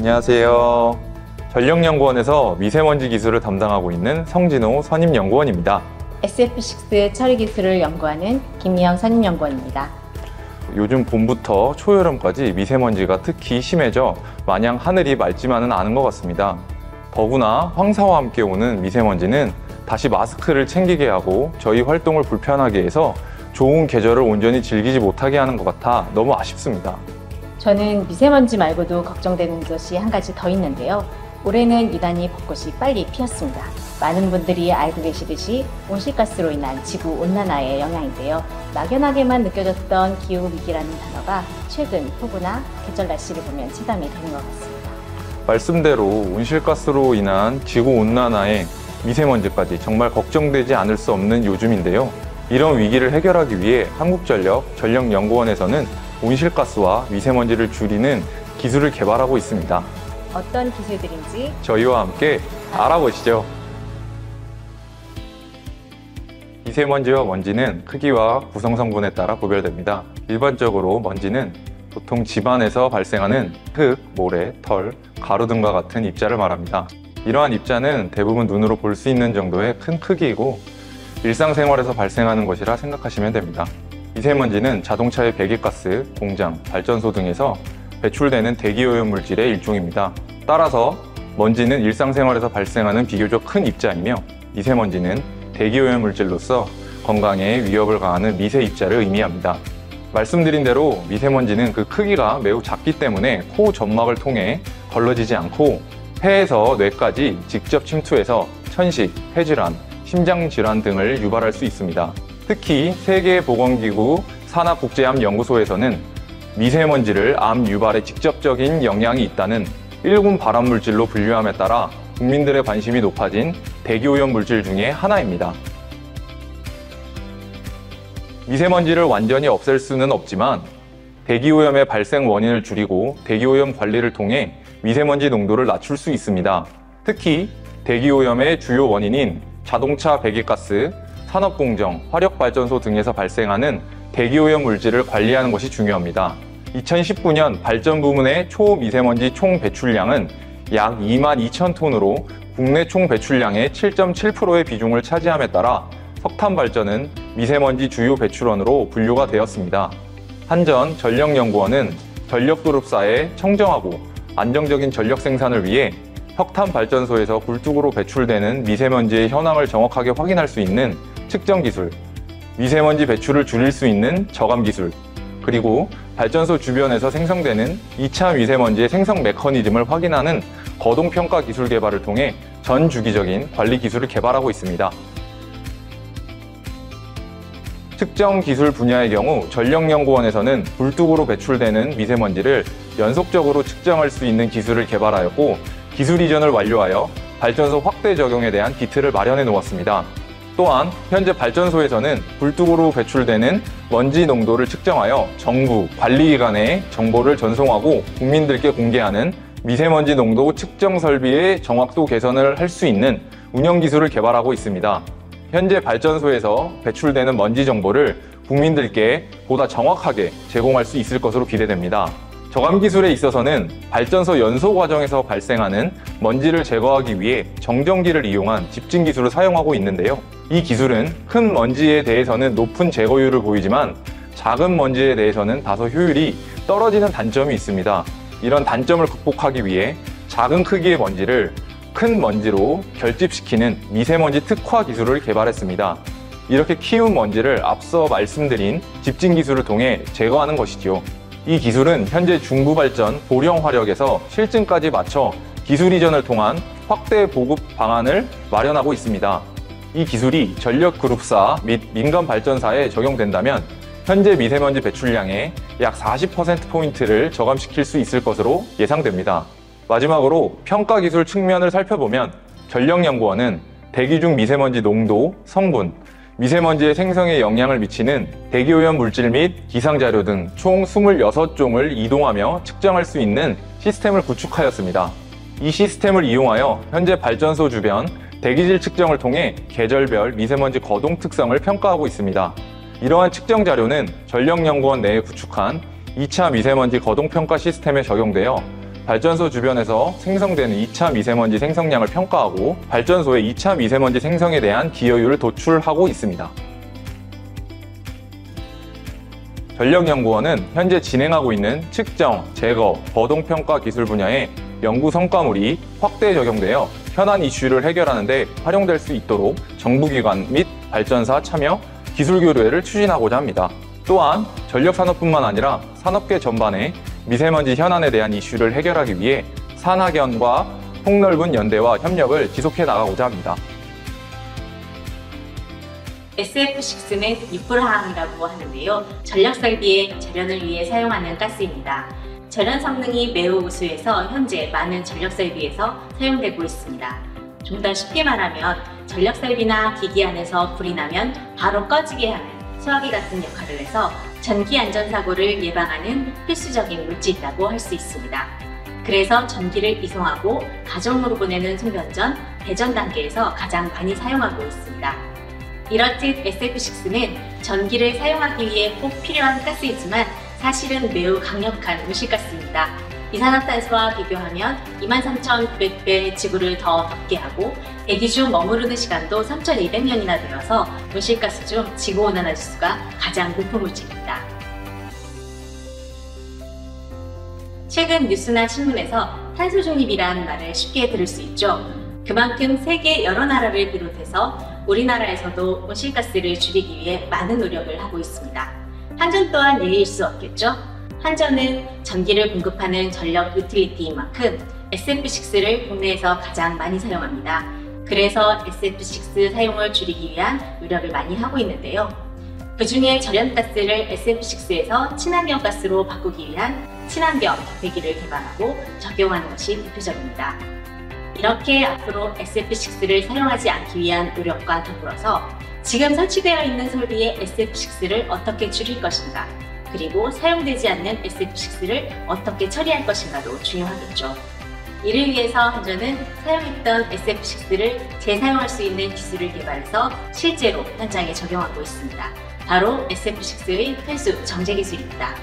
안녕하세요. 전력연구원에서 미세먼지 기술을 담당하고 있는 성진호 선임연구원입니다. SF6 처리 기술을 연구하는 김미영 선임연구원입니다. 요즘 봄부터 초여름까지 미세먼지가 특히 심해져 마냥 하늘이 맑지만은 않은 것 같습니다. 더구나 황사와 함께 오는 미세먼지는 다시 마스크를 챙기게 하고 저희 활동을 불편하게 해서 좋은 계절을 온전히 즐기지 못하게 하는 것 같아 너무 아쉽습니다. 저는 미세먼지 말고도 걱정되는 것이 한 가지 더 있는데요. 올해는 유난히 벚꽃이 빨리 피었습니다. 많은 분들이 알고 계시듯이 온실가스로 인한 지구온난화의 영향인데요. 막연하게만 느껴졌던 기후위기라는 단어가 최근 폭우나 계절 날씨를 보면 체감이 되는 것 같습니다. 말씀대로 온실가스로 인한 지구온난화에 미세먼지까지 정말 걱정되지 않을 수 없는 요즘인데요. 이런 위기를 해결하기 위해 한국전력 전력연구원에서는 온실가스와 미세먼지를 줄이는 기술을 개발하고 있습니다. 어떤 기술들인지 저희와 함께 알아보시죠. 미세먼지와 먼지는 크기와 구성 성분에 따라 구별됩니다. 일반적으로 먼지는 보통 집안에서 발생하는 흙, 모래, 털, 가루 등과 같은 입자를 말합니다. 이러한 입자는 대부분 눈으로 볼 수 있는 정도의 큰 크기이고 일상생활에서 발생하는 것이라 생각하시면 됩니다. 미세먼지는 자동차의 배기가스, 공장, 발전소 등에서 배출되는 대기오염 물질의 일종입니다. 따라서 먼지는 일상생활에서 발생하는 비교적 큰 입자이며 미세먼지는 대기오염 물질로서 건강에 위협을 가하는 미세 입자를 의미합니다. 말씀드린 대로 미세먼지는 그 크기가 매우 작기 때문에 코 점막을 통해 걸러지지 않고 폐에서 뇌까지 직접 침투해서 천식, 폐질환, 심장질환 등을 유발할 수 있습니다. 특히 세계보건기구 산하국제암연구소에서는 미세먼지를 암 유발에 직접적인 영향이 있다는 1군 발암물질로 분류함에 따라 국민들의 관심이 높아진 대기오염 물질 중에 하나입니다. 미세먼지를 완전히 없앨 수는 없지만 대기오염의 발생 원인을 줄이고 대기오염 관리를 통해 미세먼지 농도를 낮출 수 있습니다. 특히 대기오염의 주요 원인인 자동차 배기가스, 산업공정, 화력발전소 등에서 발생하는 대기오염 물질을 관리하는 것이 중요합니다. 2019년 발전 부문의 초미세먼지 총 배출량은 약 22,000톤으로 국내 총 배출량의 7.7%의 비중을 차지함에 따라 석탄 발전은 미세먼지 주요 배출원으로 분류가 되었습니다. 한전 전력연구원은 전력그룹사의 청정하고 안정적인 전력 생산을 위해 석탄 발전소에서 굴뚝으로 배출되는 미세먼지의 현황을 정확하게 확인할 수 있는 측정 기술, 미세먼지 배출을 줄일 수 있는 저감 기술, 그리고 발전소 주변에서 생성되는 2차 미세먼지의 생성 메커니즘을 확인하는 거동평가 기술 개발을 통해 전 주기적인 관리 기술을 개발하고 있습니다. 측정 기술 분야의 경우 전력연구원에서는 굴뚝으로 배출되는 미세먼지를 연속적으로 측정할 수 있는 기술을 개발하였고 기술 이전을 완료하여 발전소 확대 적용에 대한 기틀을 마련해 놓았습니다. 또한 현재 발전소에서는 굴뚝으로 배출되는 먼지 농도를 측정하여 정부, 관리기관에 정보를 전송하고 국민들께 공개하는 미세먼지 농도 측정 설비의 정확도 개선을 할 수 있는 운영 기술을 개발하고 있습니다. 현재 발전소에서 배출되는 먼지 정보를 국민들께 보다 정확하게 제공할 수 있을 것으로 기대됩니다. 저감 기술에 있어서는 발전소 연소 과정에서 발생하는 먼지를 제거하기 위해 정전기를 이용한 집진 기술을 사용하고 있는데요. 이 기술은 큰 먼지에 대해서는 높은 제거율을 보이지만 작은 먼지에 대해서는 다소 효율이 떨어지는 단점이 있습니다. 이런 단점을 극복하기 위해 작은 크기의 먼지를 큰 먼지로 결집시키는 미세먼지 특화 기술을 개발했습니다. 이렇게 키운 먼지를 앞서 말씀드린 집진 기술을 통해 제거하는 것이지요. 이 기술은 현재 중부발전 보령화력에서 실증까지 마쳐 기술 이전을 통한 확대 보급 방안을 마련하고 있습니다. 이 기술이 전력그룹사 및 민간발전사에 적용된다면 현재 미세먼지 배출량의 약 40%포인트를 저감시킬 수 있을 것으로 예상됩니다. 마지막으로 평가 기술 측면을 살펴보면 전력연구원은 대기 중 미세먼지 농도, 성분, 미세먼지의 생성에 영향을 미치는 대기오염 물질 및 기상자료 등 총 26종을 이동하며 측정할 수 있는 시스템을 구축하였습니다. 이 시스템을 이용하여 현재 발전소 주변 대기질 측정을 통해 계절별 미세먼지 거동 특성을 평가하고 있습니다. 이러한 측정 자료는 전력연구원 내에 구축한 2차 미세먼지 거동 평가 시스템에 적용되어 발전소 주변에서 생성되는 2차 미세먼지 생성량을 평가하고 발전소의 2차 미세먼지 생성에 대한 기여율을 도출하고 있습니다. 전력연구원은 현재 진행하고 있는 측정, 제거, 거동평가 기술 분야의 연구 성과물이 확대 적용되어 현안 이슈를 해결하는 데 활용될 수 있도록 정부기관 및 발전사 참여, 기술 교류회를 추진하고자 합니다. 또한 전력산업뿐만 아니라 산업계 전반에 미세먼지 현안에 대한 이슈를 해결하기 위해 산학연과 폭넓은 연대와 협력을 지속해 나가고자 합니다. SF6는 유플항이라고 하는데요. 전력 설비의 절연을 위해 사용하는 가스입니다. 절연 성능이 매우 우수해서 현재 많은 전력 설비에서 사용되고 있습니다. 좀 더 쉽게 말하면 전력 설비나 기기 안에서 불이 나면 바로 꺼지게 하는 소화기 같은 역할을 해서 전기 안전사고를 예방하는 필수적인 물질이라고 할 수 있습니다. 그래서 전기를 이송하고 가정으로 보내는 송변전, 배전 단계에서 가장 많이 사용하고 있습니다. 이렇듯 SF6는 전기를 사용하기 위해 꼭 필요한 가스이지만 사실은 매우 강력한 온실가스입니다. 이산화탄소와 비교하면 23,900배 지구를 더 덥게 하고 대기 중 머무르는 시간도 3,200년이나 되어서 온실가스 중 지구온난화 지수가 가장 높은 물질입니다. 최근 뉴스나 신문에서 탄소 중립이라는 말을 쉽게 들을 수 있죠. 그만큼 세계 여러 나라를 비롯해서 우리나라에서도 온실가스를 줄이기 위해 많은 노력을 하고 있습니다. 한전 또한 예일 수 없겠죠? 한전은 전기를 공급하는 전력 유틸리티인 만큼 SF6를 국내에서 가장 많이 사용합니다. 그래서 SF6 사용을 줄이기 위한 노력을 많이 하고 있는데요. 그 중에 절연가스를 SF6에서 친환경 가스로 바꾸기 위한 친환경 배기를 개발하고 적용하는 것이 대표적입니다. 이렇게 앞으로 SF6를 사용하지 않기 위한 노력과 더불어서 지금 설치되어 있는 설비의 SF6를 어떻게 줄일 것인가, 그리고 사용되지 않는 SF6를 어떻게 처리할 것인가도 중요하겠죠. 이를 위해서 한전은 사용했던 SF6를 재사용할 수 있는 기술을 개발해서 실제로 현장에 적용하고 있습니다. 바로 SF6의 회수 정제 기술입니다.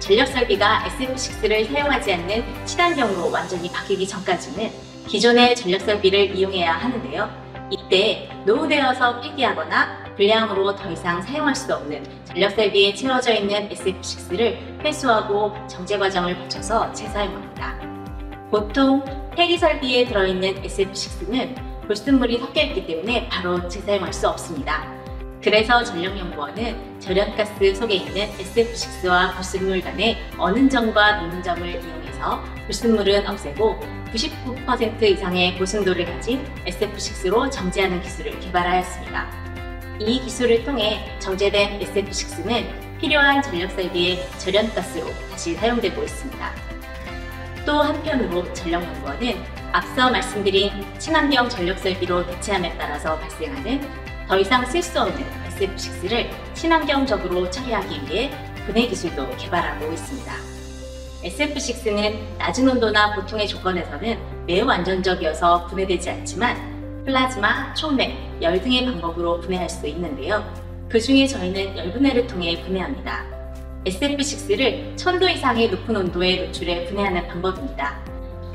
전력 설비가 SF6를 사용하지 않는 친환경으로 완전히 바뀌기 전까지는 기존의 전력 설비를 이용해야 하는데요. 이때 노후되어서 폐기하거나 불량으로 더 이상 사용할 수 없는 전력 설비에 채워져 있는 SF6를 회수하고 정제 과정을 거쳐서 재사용합니다. 보통 폐기 설비에 들어있는 SF6는 불순물이 섞여 있기 때문에 바로 재사용할 수 없습니다. 그래서 전력연구원은 절연가스 속에 있는 SF6와 불순물 간의 어는점과 노는점을 이용해서 불순물은 없애고 99% 이상의 고순도를 가진 SF6로 정제하는 기술을 개발하였습니다. 이 기술을 통해 정제된 SF6는 필요한 전력 설비의 절연가스로 다시 사용되고 있습니다. 또 한편으로 전력연구원은 앞서 말씀드린 친환경 전력 설비로 대체함에 따라서 발생하는 더 이상 쓸 수 없는 SF6를 친환경적으로 처리하기 위해 분해 기술도 개발하고 있습니다. SF6는 낮은 온도나 보통의 조건에서는 매우 안전적이어서 분해되지 않지만 플라즈마, 촉매, 열 등의 방법으로 분해할 수 있는데요. 그 중에 저희는 열분해를 통해 분해합니다. SF6를 1000도 이상의 높은 온도에 노출해 분해하는 방법입니다.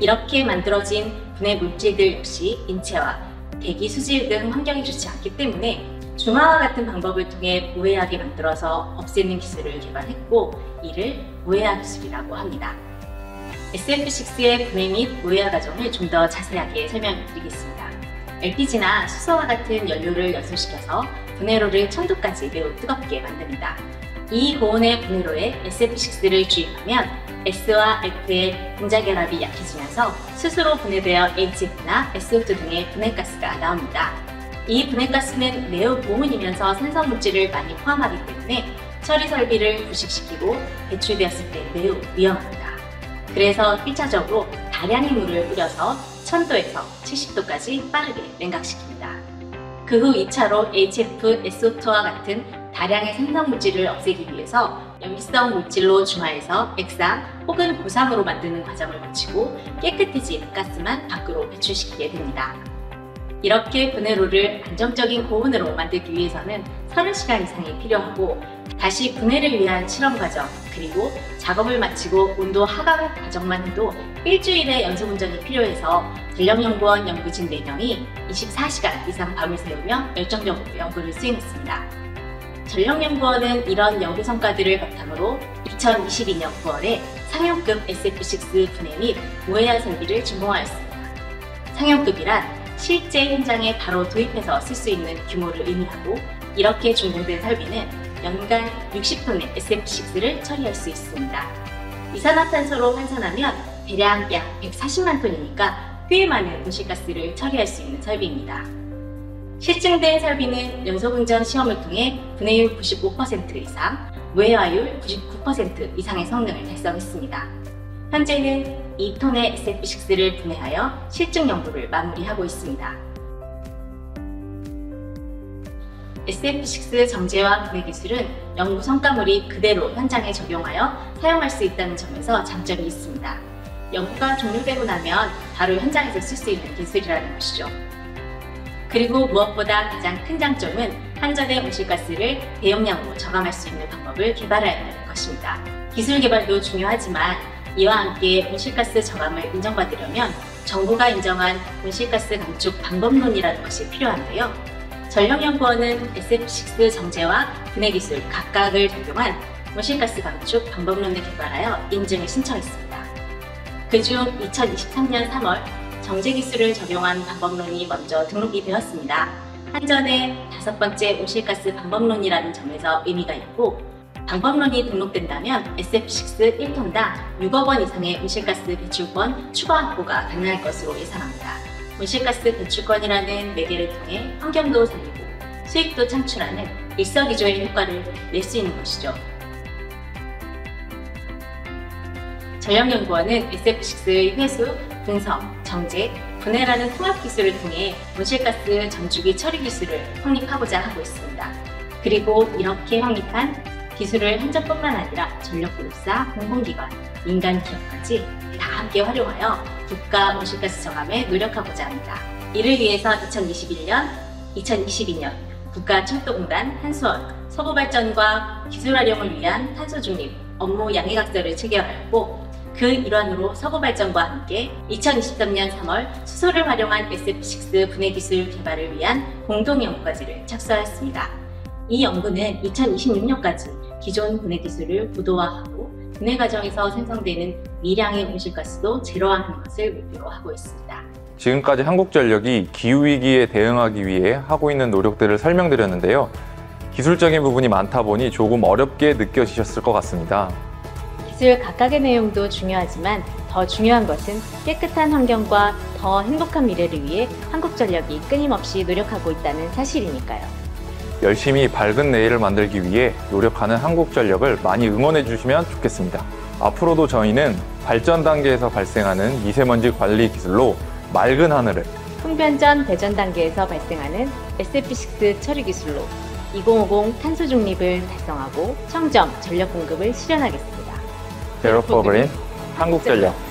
이렇게 만들어진 분해 물질들 역시 인체와 대기, 수질 등 환경이 좋지 않기 때문에 중화와 같은 방법을 통해 무해하게 만들어서 없애는 기술을 개발했고 이를 무해화 기술이라고 합니다. SF6의 분해 및 무해화 과정을 좀 더 자세하게 설명드리겠습니다. LPG나 수소와 같은 연료를 연소시켜서 분해로를 1000도까지 매우 뜨겁게 만듭니다. 이 고온의 분해로에 SF6를 주입하면 S와 F의 분자 결합이 약해지면서 스스로 분해되어 HF나 SO2 등의 분해가스가 나옵니다. 이 분해가스는 매우 고온이면서 산성물질을 많이 포함하기 때문에 처리 설비를 부식시키고 배출되었을 때 매우 위험합니다. 그래서 1차적으로 다량의 물을 우려서 1000도에서 70도까지 빠르게 냉각시킵니다. 그 후 2차로 HF, SO2와 같은 다량의 산성물질을 없애기 위해서 염기성 물질로 중화해서 액상 혹은 고상으로 만드는 과정을 거치고 깨끗해진 가스만 밖으로 배출시키게 됩니다. 이렇게 분해로를 안정적인 고온으로 만들기 위해서는 30시간 이상이 필요하고 다시 분해를 위한 실험 과정 그리고 작업을 마치고 온도 하강 과정만 해도 일주일의 연속 운전이 필요해서 전력연구원 연구진 4명이 24시간 이상 밤을 새우며 열정적으로 연구를 수행했습니다. 전력연구원은 이런 연구 성과들을 바탕으로 2022년 9월에 상용급 SF6 분해 및 우회화 설비를 준공하였습니다. 상용급이란 실제 현장에 바로 도입해서 쓸 수 있는 규모를 의미하고 이렇게 준공된 설비는 연간 60톤의 SF6를 처리할 수 있습니다. 이산화탄소로 환산하면 대략 약 140만 톤이니까 꽤 많은 온실가스를 처리할 수 있는 설비입니다. 실증된 설비는 연소긍정 시험을 통해 분해율 95% 이상, 무해화율 99% 이상의 성능을 달성했습니다. 현재는 2톤의 SF6를 분해하여 실증 연구를 마무리하고 있습니다. SF6 정제와 분해 기술은 연구 성과물이 그대로 현장에 적용하여 사용할 수 있다는 점에서 장점이 있습니다. 연구가 종료되고 나면 바로 현장에서 쓸 수 있는 기술이라는 것이죠. 그리고 무엇보다 가장 큰 장점은 한전의 온실가스를 대용량으로 저감할 수 있는 방법을 개발하였다는 것입니다. 기술 개발도 중요하지만 이와 함께 온실가스 저감을 인정받으려면 정부가 인정한 온실가스 감축 방법론이라는 것이 필요한데요. 전력연구원은 SF6 정제와 분해 기술 각각을 적용한 온실가스 감축 방법론을 개발하여 인증을 신청했습니다. 그중 2023년 3월 정제 기술을 적용한 방법론이 먼저 등록이 되었습니다. 한전의 5번째 온실가스 방법론이라는 점에서 의미가 있고 방법론이 등록된다면 SF6 1톤당 6억 원 이상의 온실가스 배출권 추가 확보가 가능할 것으로 예상합니다. 온실가스 배출권이라는 매개를 통해 환경도 살리고 수익도 창출하는 일석이조의 효과를 낼 수 있는 것이죠. 전력연구원은 SF6의 회수, 분석, 정제, 분해라는 통합 기술을 통해 온실가스 전주기 처리 기술을 확립하고자 하고 있습니다. 그리고 이렇게 확립한 기술을 한전뿐만 아니라 전력그룹사, 공공기관, 민간 기업까지 다 함께 활용하여 국가 온실가스 저감에 노력하고자 합니다. 이를 위해서 2021년, 2022년 국가철도공단, 한수원, 서부발전과 기술 활용을 위한 탄소 중립 업무 양해각서를 체결하였고 그 일환으로 서부발전과 함께 2023년 3월 수소를 활용한 SF6 분해 기술 개발을 위한 공동연구과제를 착수하였습니다. 이 연구는 2026년까지 기존 분해 기술을 고도화하고 분해 과정에서 생성되는 미량의 온실가스도 제로화하는 것을 목표로 하고 있습니다. 지금까지 한국전력이 기후위기에 대응하기 위해 하고 있는 노력들을 설명드렸는데요. 기술적인 부분이 많다 보니 조금 어렵게 느껴지셨을 것 같습니다. 기술 각각의 내용도 중요하지만 더 중요한 것은 깨끗한 환경과 더 행복한 미래를 위해 한국전력이 끊임없이 노력하고 있다는 사실이니까요. 열심히 밝은 내일을 만들기 위해 노력하는 한국전력을 많이 응원해 주시면 좋겠습니다. 앞으로도 저희는 발전 단계에서 발생하는 미세먼지 관리 기술로 맑은 하늘을, 풍변전 배전 단계에서 발생하는 SF6 처리 기술로 2050 탄소 중립을 달성하고 청정 전력 공급을 실현하겠습니다. 제로 포 그린 한국전력.